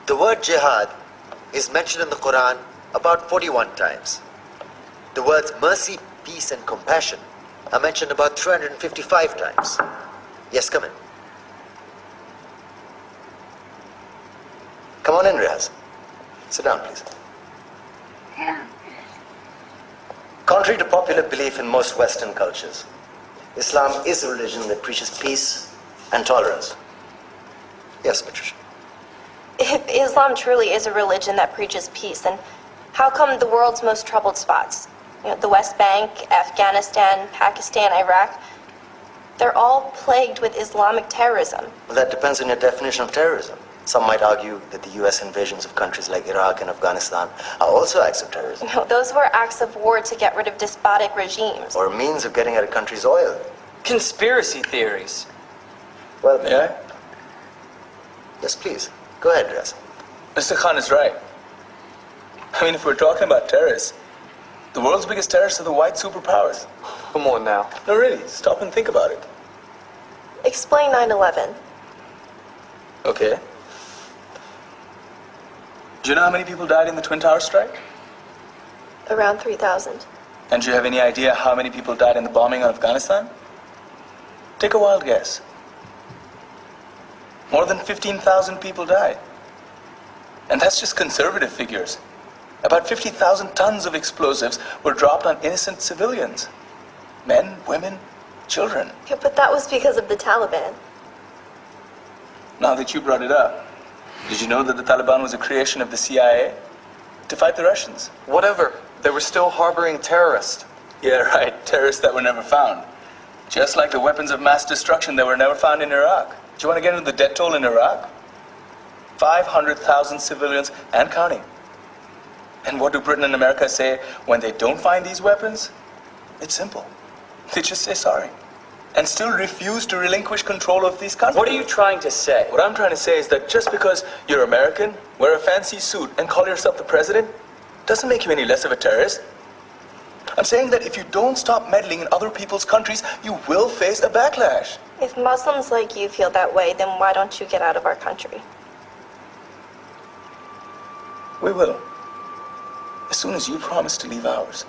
The word jihad is mentioned in the Quran about 41 times. The words mercy, peace, and compassion are mentioned about 355 times. Yes, come in. Come on in, Riaz. Sit down, please. Contrary to popular belief in most Western cultures, Islam is a religion that preaches peace and tolerance. Yes, Patricia. If Islam truly is a religion that preaches peace, then how come the world's most troubled spots, the West Bank, Afghanistan, Pakistan, Iraq, they're all plagued with Islamic terrorism? Well, that depends on your definition of terrorism. Some might argue that the US invasions of countries like Iraq and Afghanistan are also acts of terrorism. No, those were acts of war to get rid of despotic regimes. Or a means of getting at a country's oil. Conspiracy theories. Well, Yeah? Yes, please. Go ahead, Riaz. Mr. Khan is right. I mean, if we're talking about terrorists, the world's biggest terrorists are the white superpowers. Come on now. No, really, stop and think about it. Explain 9/11. Okay. Do you know how many people died in the Twin Towers strike? Around 3,000. And do you have any idea how many people died in the bombing of Afghanistan? Take a wild guess. More than 15,000 people died. And that's just conservative figures. About 50,000 tons of explosives were dropped on innocent civilians. Men, women, children. Yeah, but that was because of the Taliban. Now that you brought it up, did you know that the Taliban was a creation of the CIA to fight the Russians? Whatever. They were still harboring terrorists. Yeah, right. Terrorists that were never found. Just like the weapons of mass destruction that were never found in Iraq. Do you want to get into the death toll in Iraq? 500,000 civilians and counting. And what do Britain and America say when they don't find these weapons? It's simple. They just say sorry. And still refuse to relinquish control of these countries. What are you trying to say? What I'm trying to say is that just because you're American, wear a fancy suit, and call yourself the president, doesn't make you any less of a terrorist. I'm saying that if you don't stop meddling in other people's countries, you will face a backlash. If Muslims like you feel that way, then why don't you get out of our country? We will. As soon as you promise to leave ours.